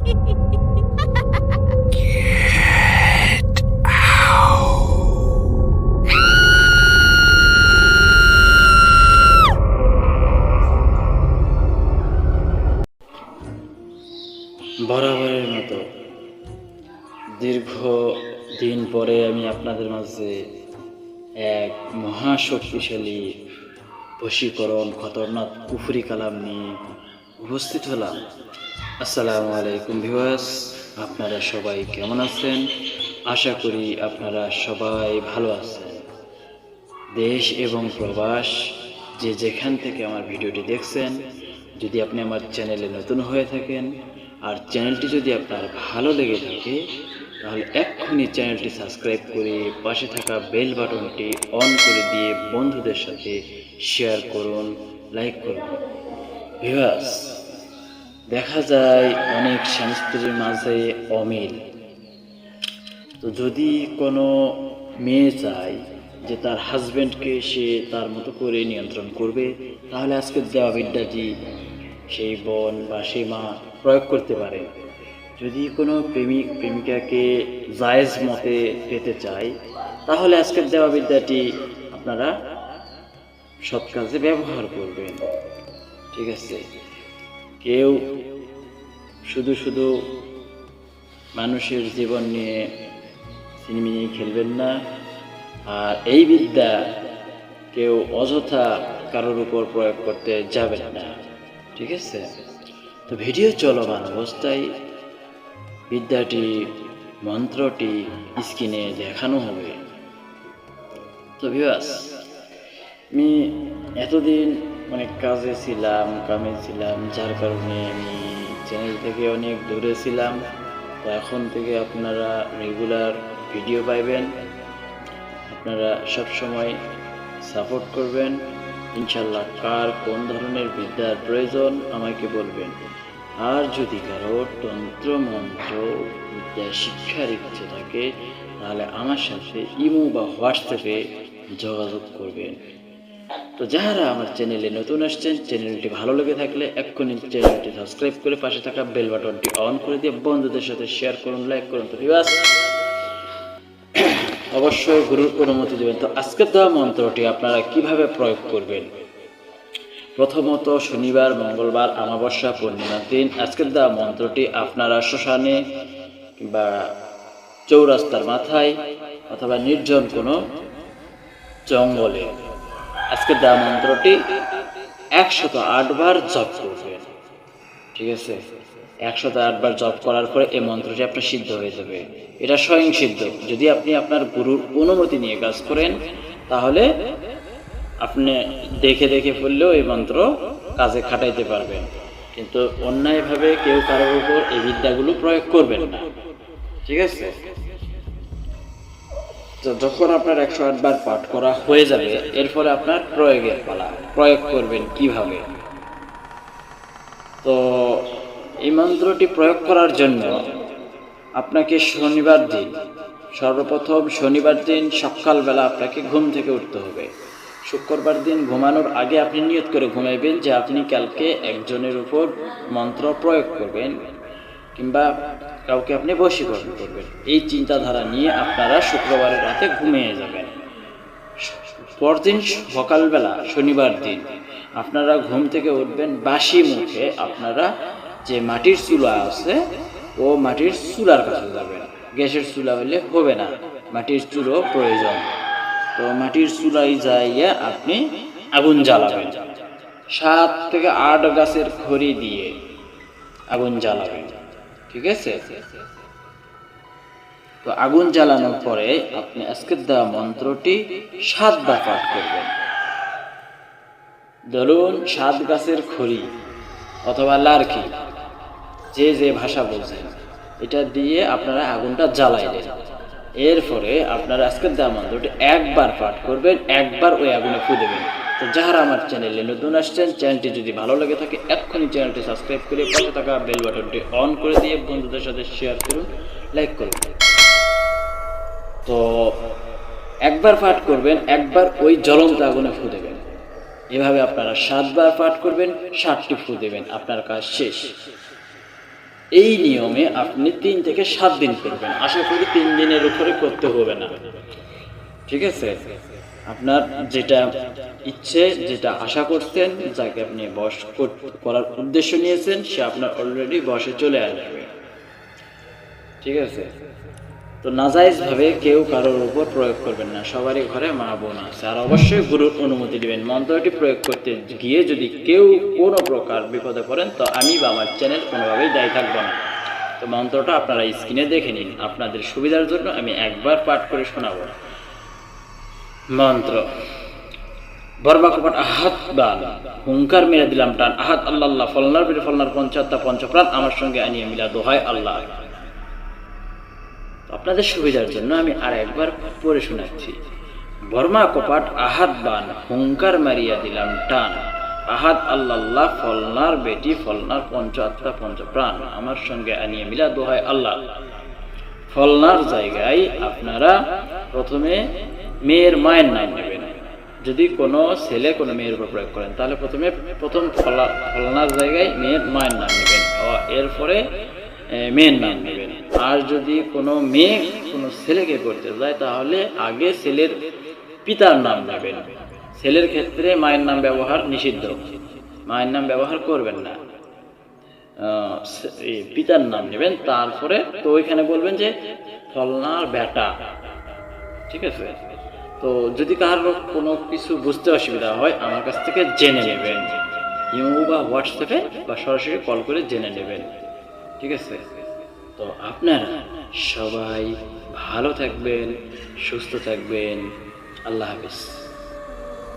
বরাবরের মতো দীর্ঘ দিন পরে আমি আপনাদের মাঝে এক মহাশক্তিশালী বশীকরণ খতরনাক কুফরি কালাম নিয়ে উপস্থিত হলাম। আসসালামু আলাইকুম ভিউয়ার্স, আপনারা সবাই কেমন আছেন? আশা করি আপনারা সবাই ভালো আছেন। দেশ এবং প্রবাস যে যেখান থেকে আমার ভিডিওটি দেখছেন, যদি আপনি আমার চ্যানেলে নতুন হয়ে থাকেন আর চ্যানেলটি যদি আপনার ভালো লেগে থাকে, তাহলে এক্ষুনি চ্যানেলটি সাবস্ক্রাইব করে পাশে থাকা বেল বাটনটি অন করে দিয়ে বন্ধুদের সাথে শেয়ার করুন, লাইক করুন। ভিউয়ার্স, দেখা যায় অনেক স্বামী স্ত্রীর মাঝে অমিল। তো যদি কোনো মেয়ে চায় যে তার হাজব্যান্ডকে সে তার মতো করে নিয়ন্ত্রণ করবে, তাহলে আজকে দেওয়া বিদ্যাটি সেই বোন বা সেই মা প্রয়োগ করতে পারে। যদি কোনো প্রেমিক প্রেমিকাকে জায়েজ মতে পেতে চায়, তাহলে আজকের দেওয়া বিদ্যাটি আপনারা সৎ কাজে ব্যবহার করবেন। ঠিক আছে? কেউ শুধু শুধু মানুষের জীবন নিয়ে সিনেমিনি খেলবেন না। আর এই বিদ্যা কেউ অযথা কারোর উপর প্রয়োগ করতে যাবেন না। ঠিক আছে? তো ভিডিও চলমান অবস্থায় বিদ্যাটি মন্ত্রটি স্ক্রিনে দেখানো হবে। তো ভিউয়ার্স, আমি এতদিন অনেক কামে ছিলাম, যার কারণে আমি চ্যানেল থেকে অনেক দূরে ছিলাম। তো এখন থেকে আপনারা রেগুলার ভিডিও পাইবেন। আপনারা সব সময় সাপোর্ট করবেন। ইনশাল্লাহ কার কোন ধরনের বিদ্যার প্রয়োজন আমাকে বলবেন। আর যদি কারো তন্ত্র মন্ত্র বিদ্যা শিক্ষার ইচ্ছে থাকে, তাহলে আমার সাথে ইমো বা হোয়াটসঅ্যাপে যোগাযোগ করবেন। তো যারা আমার চ্যানেলে নতুন আসছেন, চ্যানেলটি ভালো লেগে থাকলে এক্ষুনি চ্যানেলটি সাবস্ক্রাইব করে পাশে থাকা বেল বাটনটি অন করে দিয়ে বন্ধুদের সাথে শেয়ার করুন, লাইক করুন। তো ভিউয়ার্স, অবশ্যই গুরুর অনুমতি দেবেন। তো আজকের দেওয়া মন্ত্রটি আপনারা কিভাবে প্রয়োগ করবেন? প্রথমত, শনিবার, মঙ্গলবার, অমাবস্যা, পূর্ণিমার দিন আজকের দেওয়া মন্ত্রটি আপনারা শ্মশানে বা চৌরাস্তার মাথায় অথবা নির্জন কোনো জঙ্গলে আজকের দেওয়া মন্ত্রটি 108 বার জপ করবেন। ঠিক আছে? 108 বার জপ করার পরে এই মন্ত্রটি আপনার সিদ্ধ হয়ে যাবে। এটা স্বয়ং সিদ্ধ। যদি আপনি আপনার গুরুর অনুমতি নিয়ে কাজ করেন, তাহলে আপনি দেখে দেখে পড়লেও এই মন্ত্র কাজে খাটাইতে পারবেন। কিন্তু অন্যায়ভাবে কেউ কারোর উপর এই বিদ্যাগুলো প্রয়োগ করবেন না। ঠিক আছে? তো যখন আপনার 108 বার পাঠ করা হয়ে যাবে, এরপরে আপনার প্রয়োগের পালা। প্রয়োগ করবেন কিভাবে? তো এই মন্ত্রটি প্রয়োগ করার জন্য আপনাকে শনিবার দিন, সর্বপ্রথম শনিবার দিন সকালবেলা আপনাকে ঘুম থেকে উঠতে হবে। শুক্রবার দিন ঘুমানোর আগে আপনি নিয়ত করে ঘুমাইবেন যে আপনি কালকে একজনের উপর মন্ত্র প্রয়োগ করবেন কিংবা কাউকে আপনি বশীকরণ করবেন। এই চিন্তাধারা নিয়ে আপনারা শুক্রবারের রাতে ঘুমিয়ে যাবেন। পরদিন সকালবেলা শনিবার দিন আপনারা ঘুম থেকে উঠবেন, বাসি মুখে আপনারা যে মাটির চুলা আছে ও মাটির চুলার কাছে যাবেন। গ্যাসের চুলা হলে হবে না, মাটির চুলো প্রয়োজন। তো মাটির চুলায় যাইয়া আপনি আগুন জ্বালাবেন। 7 থেকে 8 গাছের খড়ি দিয়ে আগুন জ্বালাবেন। ঠিক আছে? তো আগুন জ্বালানোর পরে আপনি আজকের দেওয়া মন্ত্রটি 7 বার পাঠ করবেন। ধরুন 7 গাছের খড়ি অথবা লার্কি, যে যে ভাষা বলছেন, এটা দিয়ে আপনারা আগুনটা জ্বালাইলেন। এরপরে আপনারা আজকের দেওয়া মন্ত্রটি 1 বার পাঠ করবেন, 1 বার ওই আগুনে ফু দেবেন। তো যারা আমার চ্যানেলে নতুন আসছেন, চ্যানেলটি যদি ভালো লেগে থাকে এক্ষুনি চ্যানেলটি সাবস্ক্রাইব করে পাশে থাকা বেল বাটনটি অন করে দিয়ে বন্ধুদের সাথে শেয়ার করুন, লাইক করুন। তো 1 বার পাঠ করবেন, 1 বার ওই জ্বলন্ত আগুনে ফু দেবেন। এভাবে আপনারা 7 বার পাঠ করবেন, 7টি ফু দেবেন। আপনার কাজ শেষ। এই নিয়মে আপনি 3 থেকে 7 দিন করবেন। আশা করি 3 দিনের উপরে করতে হবে না। ঠিক আছে? আপনার যেটা ইচ্ছে, যেটা আশা করছেন, যাকে আপনি বশ করার উদ্দেশ্য নিয়েছেন, সে আপনার অলরেডি বশে চলে আসবে। ঠিক আছে? তো নাজায়েজভাবে কেউ কারোর উপর প্রয়োগ করবেন না। সবারই ঘরে মা বোন আছে, আর অবশ্যই গুরুর অনুমতি দিবেন। মন্ত্রটি প্রয়োগ করতে গিয়ে যদি কেউ কোনো প্রকার বিপদে পড়েন, তো আমি বা আমার চ্যানেল কোনোভাবেই দায়ী থাকবো না। তো মন্ত্রটা আপনারা স্ক্রিনে দেখে নিন। আপনাদের সুবিধার জন্য আমি একবার পাঠ করে শোনাবো। মন্ত্র: বর্মা কপাট আহাত বান, হুঙ্কার মেরে দিলাম টান, আহাত আল্লাহ, ফলনার বেড়ে ফলনার পঞ্চাত্তা পঞ্চপ্রাণ, আমার সঙ্গে আনিয়ে মিলা দোহাই আল্লাহ। আপনাদের সুবিধার জন্য আমি আর একবার পড়ে শোনাচ্ছি। বর্মা কপাট আহাত বান, হুঙ্কার মারিয়া দিলাম টান, আহাত আল্লাহ, ফলনার বেটি ফলনার পঞ্চাত্তা পঞ্চপ্রাণ, আমার সঙ্গে আনিয়ে মিলা দোহাই আল্লাহ। ফলনার জায়গায় আপনারা প্রথমে মেয়ের মায়ের নাম নেবেন। যদি কোনো ছেলে কোনো মেয়ের উপর প্রয়োগ করেন, তাহলে প্রথম ফলনার জায়গায় মেয়ের মায়ের নাম নেবেন, এরপরে মেয়ের নাম নেবেন। আর যদি কোনো মেয়ে কোনো ছেলেকে করতে যায়, তাহলে আগে ছেলের পিতার নাম নেবেন। ছেলের ক্ষেত্রে মায়ের নাম ব্যবহার নিষিদ্ধ, মায়ের নাম ব্যবহার করবেন না, পিতার নাম নেবেন। তারপরে তো ওইখানে বলবেন যে ফলনার বেটা। ঠিক আছে? তো যদি কারো কোনো কিছু বুঝতে অসুবিধা হয়, আমার কাছ থেকে জেনে নেবেন, ইমো বা হোয়াটসঅ্যাপে বা সরাসরি কল করে জেনে নেবেন। ঠিক আছে? তো আপনারা সবাই ভালো থাকবেন, সুস্থ থাকবেন। আল্লাহ হাফেজ।